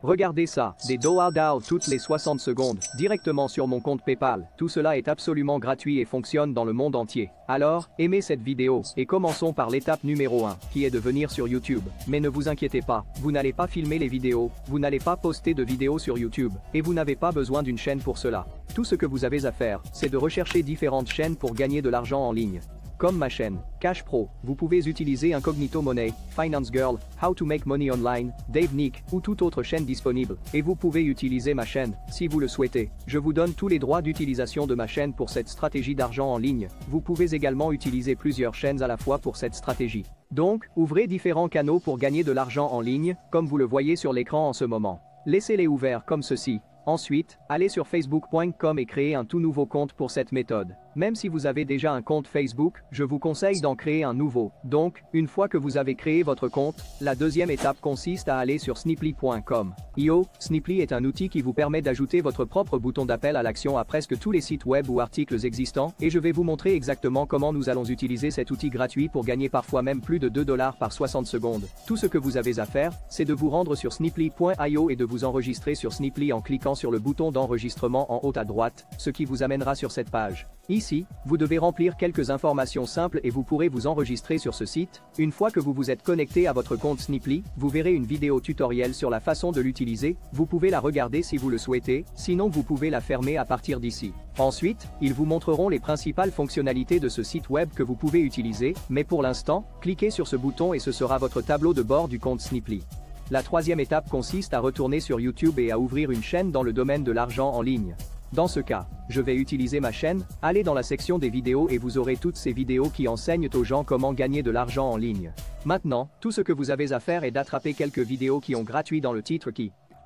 Regardez ça, des DAO toutes les 60 secondes, directement sur mon compte PayPal. Tout cela est absolument gratuit et fonctionne dans le monde entier. Alors, aimez cette vidéo, et commençons par l'étape numéro 1, qui est de venir sur YouTube. Mais ne vous inquiétez pas, vous n'allez pas filmer les vidéos, vous n'allez pas poster de vidéos sur YouTube, et vous n'avez pas besoin d'une chaîne pour cela. Tout ce que vous avez à faire, c'est de rechercher différentes chaînes pour gagner de l'argent en ligne. Comme ma chaîne, Cash Pro, vous pouvez utiliser Incognito Money, Finance Girl, How to Make Money Online, Dave Nick ou toute autre chaîne disponible. Et vous pouvez utiliser ma chaîne, si vous le souhaitez. Je vous donne tous les droits d'utilisation de ma chaîne pour cette stratégie d'argent en ligne. Vous pouvez également utiliser plusieurs chaînes à la fois pour cette stratégie. Donc, ouvrez différents canaux pour gagner de l'argent en ligne, comme vous le voyez sur l'écran en ce moment. Laissez-les ouverts comme ceci. Ensuite, allez sur facebook.com et créez un tout nouveau compte pour cette méthode. Même si vous avez déjà un compte Facebook, je vous conseille d'en créer un nouveau. Donc, une fois que vous avez créé votre compte, la deuxième étape consiste à aller sur sniply.com. Sniply est un outil qui vous permet d'ajouter votre propre bouton d'appel à l'action à presque tous les sites web ou articles existants, et je vais vous montrer exactement comment nous allons utiliser cet outil gratuit pour gagner parfois même plus de $2 par 60 secondes. Tout ce que vous avez à faire, c'est de vous rendre sur sniply.io et de vous enregistrer sur Sniply en cliquant sur le bouton d'enregistrement en haut à droite, ce qui vous amènera sur cette page. Ici, vous devez remplir quelques informations simples et vous pourrez vous enregistrer sur ce site. Une fois que vous vous êtes connecté à votre compte Sniply, vous verrez une vidéo tutoriel sur la façon de l'utiliser. Vous pouvez la regarder si vous le souhaitez, sinon vous pouvez la fermer à partir d'ici. Ensuite, ils vous montreront les principales fonctionnalités de ce site web que vous pouvez utiliser, mais pour l'instant, cliquez sur ce bouton et ce sera votre tableau de bord du compte Sniply. La troisième étape consiste à retourner sur YouTube et à ouvrir une chaîne dans le domaine de l'argent en ligne. Dans ce cas, je vais utiliser ma chaîne, allez dans la section des vidéos et vous aurez toutes ces vidéos qui enseignent aux gens comment gagner de l'argent en ligne. Maintenant, tout ce que vous avez à faire est d'attraper quelques vidéos qui ont gratuit dans le titre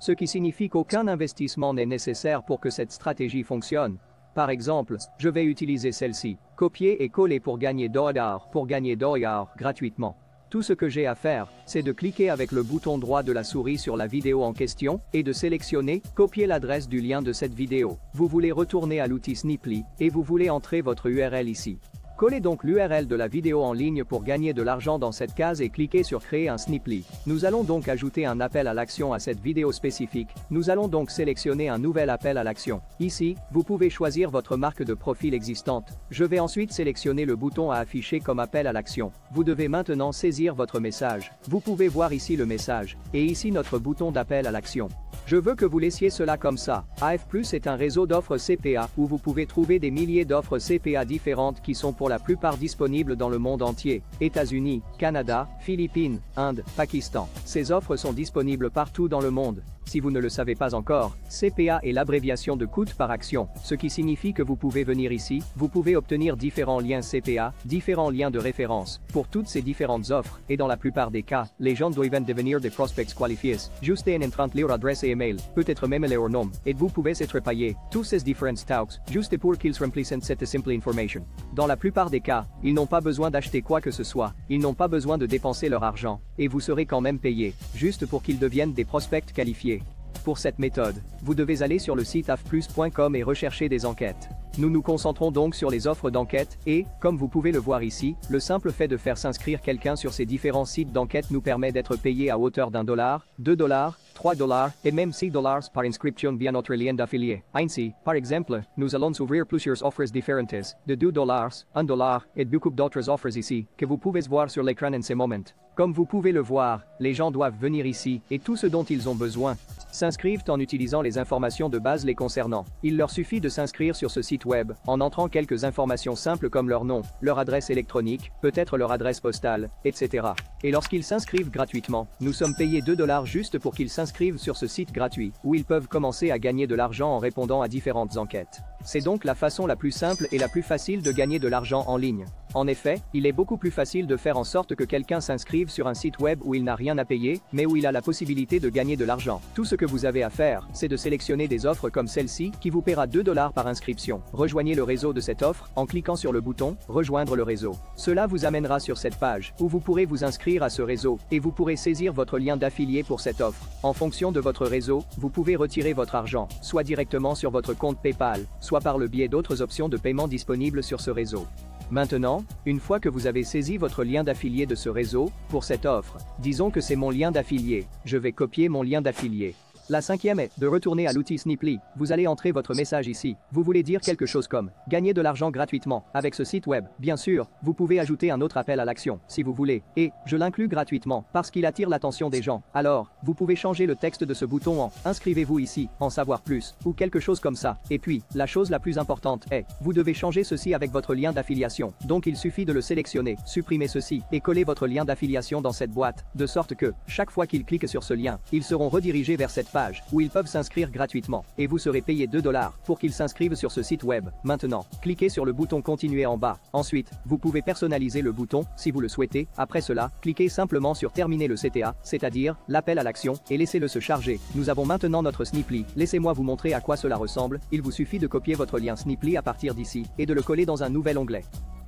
ce qui signifie qu'aucun investissement n'est nécessaire pour que cette stratégie fonctionne. Par exemple, je vais utiliser celle-ci, copier et coller pour gagner $, gratuitement. Tout ce que j'ai à faire, c'est de cliquer avec le bouton droit de la souris sur la vidéo en question et de sélectionner « Copier l'adresse du lien de cette vidéo ». Vous voulez retourner à l'outil Sniply et vous voulez entrer votre URL ici. Collez donc l'URL de la vidéo en ligne pour gagner de l'argent dans cette case et cliquez sur Créer un Sniply. Nous allons donc ajouter un appel à l'action à cette vidéo spécifique. Nous allons donc sélectionner un nouvel appel à l'action. Ici, vous pouvez choisir votre marque de profil existante. Je vais ensuite sélectionner le bouton à afficher comme appel à l'action. Vous devez maintenant saisir votre message. Vous pouvez voir ici le message, et ici notre bouton d'appel à l'action. Je veux que vous laissiez cela comme ça. AF+ est un réseau d'offres CPA où vous pouvez trouver des milliers d'offres CPA différentes qui sont pour la plupart disponibles dans le monde entier. États-Unis, Canada, Philippines, Inde, Pakistan. Ces offres sont disponibles partout dans le monde. Si vous ne le savez pas encore, CPA est l'abréviation de coût par action, ce qui signifie que vous pouvez venir ici, vous pouvez obtenir différents liens CPA, différents liens de référence, pour toutes ces différentes offres, et dans la plupart des cas, les gens doivent devenir des prospects qualifiés, juste en entrant leur adresse et email, peut-être même leur nom, et vous pouvez être payé, tous ces différents talks, juste pour qu'ils remplissent cette simple information. Dans la plupart des cas, ils n'ont pas besoin d'acheter quoi que ce soit, ils n'ont pas besoin de dépenser leur argent, et vous serez quand même payé, juste pour qu'ils deviennent des prospects qualifiés. Pour cette méthode, vous devez aller sur le site afplus.com et rechercher des enquêtes. Nous nous concentrons donc sur les offres d'enquête et, comme vous pouvez le voir ici, le simple fait de faire s'inscrire quelqu'un sur ces différents sites d'enquête nous permet d'être payé à hauteur $1, $2, $3 et même $6 par inscription via notre lien d'affilié. Ainsi, par exemple, nous allons ouvrir plusieurs offres différentes, de $2, $1 et beaucoup d'autres offres ici, que vous pouvez voir sur l'écran en ce moment. Comme vous pouvez le voir, les gens doivent venir ici, et tout ce dont ils ont besoin, s'inscrivent en utilisant les informations de base les concernant. Il leur suffit de s'inscrire sur ce site web, en entrant quelques informations simples comme leur nom, leur adresse électronique, peut-être leur adresse postale, etc. Et lorsqu'ils s'inscrivent gratuitement, nous sommes payés $2 juste pour qu'ils s'inscrivent sur ce site gratuit, où ils peuvent commencer à gagner de l'argent en répondant à différentes enquêtes. C'est donc la façon la plus simple et la plus facile de gagner de l'argent en ligne. En effet, il est beaucoup plus facile de faire en sorte que quelqu'un s'inscrive sur un site web où il n'a rien à payer, mais où il a la possibilité de gagner de l'argent. Tout ce que vous avez à faire, c'est de sélectionner des offres comme celle-ci, qui vous paiera $2 par inscription. Rejoignez le réseau de cette offre, en cliquant sur le bouton « Rejoindre le réseau ». Cela vous amènera sur cette page, où vous pourrez vous inscrire à ce réseau, et vous pourrez saisir votre lien d'affilié pour cette offre. En fonction de votre réseau, vous pouvez retirer votre argent, soit directement sur votre compte PayPal, soit par le biais d'autres options de paiement disponibles sur ce réseau. Maintenant, une fois que vous avez saisi votre lien d'affilié de ce réseau, pour cette offre, disons que c'est mon lien d'affilié, je vais copier mon lien d'affilié. La cinquième est de retourner à l'outil Sniply. Vous allez entrer votre message ici. Vous voulez dire quelque chose comme « Gagner de l'argent gratuitement » avec ce site web. Bien sûr, vous pouvez ajouter un autre appel à l'action, si vous voulez. Et je l'inclus gratuitement, parce qu'il attire l'attention des gens. Alors, vous pouvez changer le texte de ce bouton en « Inscrivez-vous ici, en savoir plus » ou quelque chose comme ça. Et puis, la chose la plus importante est, vous devez changer ceci avec votre lien d'affiliation. Donc il suffit de le sélectionner, supprimer ceci, et coller votre lien d'affiliation dans cette boîte, de sorte que, chaque fois qu'ils cliquent sur ce lien, ils seront redirigés vers cette page, où ils peuvent s'inscrire gratuitement, et vous serez payé 2 $ pour qu'ils s'inscrivent sur ce site web. Maintenant, cliquez sur le bouton continuer en bas. Ensuite, vous pouvez personnaliser le bouton, si vous le souhaitez. Après cela, cliquez simplement sur terminer le CTA, c'est-à-dire, l'appel à l'action, et laissez-le se charger. Nous avons maintenant notre Sniply. Laissez-moi vous montrer à quoi cela ressemble. Il vous suffit de copier votre lien Sniply à partir d'ici, et de le coller dans un nouvel onglet.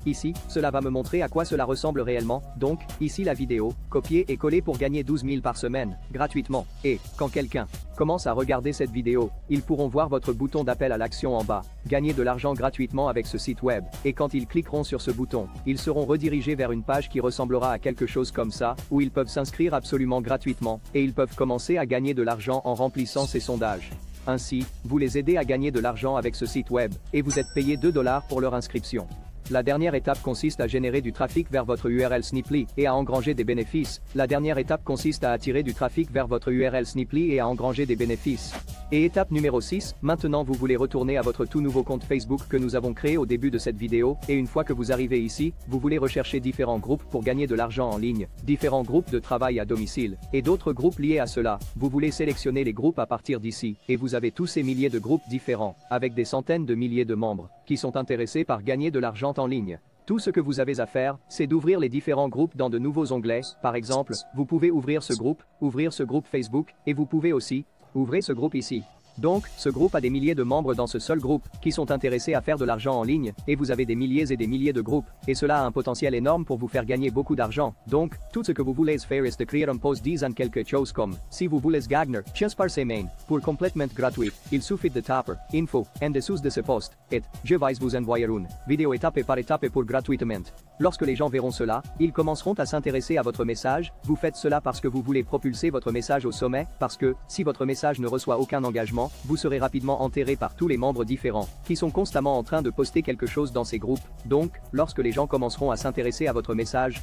Ici, cela va me montrer à quoi cela ressemble réellement, donc, ici la vidéo, copier et coller pour gagner 12 000 par semaine, gratuitement. Et, quand quelqu'un commence à regarder cette vidéo, ils pourront voir votre bouton d'appel à l'action en bas, gagner de l'argent gratuitement avec ce site web, et quand ils cliqueront sur ce bouton, ils seront redirigés vers une page qui ressemblera à quelque chose comme ça, où ils peuvent s'inscrire absolument gratuitement, et ils peuvent commencer à gagner de l'argent en remplissant ces sondages. Ainsi, vous les aidez à gagner de l'argent avec ce site web, et vous êtes payé 2 $ pour leur inscription. La dernière étape consiste à générer du trafic vers votre URL Sniply et à engranger des bénéfices. La dernière étape consiste à attirer du trafic vers votre URL Sniply et à engranger des bénéfices. Et étape numéro 6, maintenant vous voulez retourner à votre tout nouveau compte Facebook que nous avons créé au début de cette vidéo, et une fois que vous arrivez ici, vous voulez rechercher différents groupes pour gagner de l'argent en ligne, différents groupes de travail à domicile, et d'autres groupes liés à cela. Vous voulez sélectionner les groupes à partir d'ici, et vous avez tous ces milliers de groupes différents, avec des centaines de milliers de membres, qui sont intéressés par gagner de l'argent en ligne. Tout ce que vous avez à faire, c'est d'ouvrir les différents groupes dans de nouveaux onglets. Par exemple, vous pouvez ouvrir ce groupe Facebook, et vous pouvez aussi ouvrir ce groupe ici. Donc, ce groupe a des milliers de membres dans ce seul groupe, qui sont intéressés à faire de l'argent en ligne, et vous avez des milliers et des milliers de groupes, et cela a un potentiel énorme pour vous faire gagner beaucoup d'argent. Donc, tout ce que vous voulez faire est de créer un post disant quelque chose comme, si vous voulez gagner, juste par semaine, pour complètement gratuit, il suffit de taper, info, en dessous de ce post, et, je vais vous envoyer une vidéo étape par étape pour gratuitement. Lorsque les gens verront cela, ils commenceront à s'intéresser à votre message. Vous faites cela parce que vous voulez propulser votre message au sommet, parce que, si votre message ne reçoit aucun engagement, vous serez rapidement enterré par tous les membres différents, qui sont constamment en train de poster quelque chose dans ces groupes. Donc, lorsque les gens commenceront à s'intéresser à votre message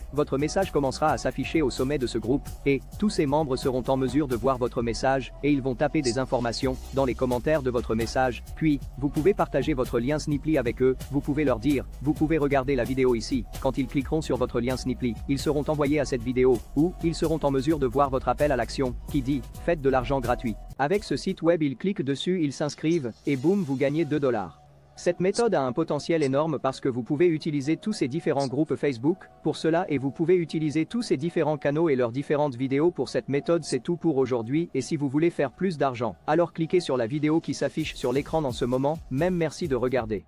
commencera à s'afficher au sommet de ce groupe, et, tous ces membres seront en mesure de voir votre message, et ils vont taper des informations, dans les commentaires de votre message, puis, vous pouvez partager votre lien Sniply avec eux, vous pouvez leur dire, vous pouvez regarder la vidéo ici. Quand ils cliqueront sur votre lien Sniply, ils seront envoyés à cette vidéo, ou ils seront en mesure de voir votre appel à l'action, qui dit « Faites de l'argent gratuit ». Avec ce site web, ils cliquent dessus, ils s'inscrivent, et boum, vous gagnez 2 $. Cette méthode a un potentiel énorme parce que vous pouvez utiliser tous ces différents groupes Facebook pour cela et vous pouvez utiliser tous ces différents canaux et leurs différentes vidéos pour cette méthode. C'est tout pour aujourd'hui, et si vous voulez faire plus d'argent, alors cliquez sur la vidéo qui s'affiche sur l'écran dans ce moment. Même merci de regarder.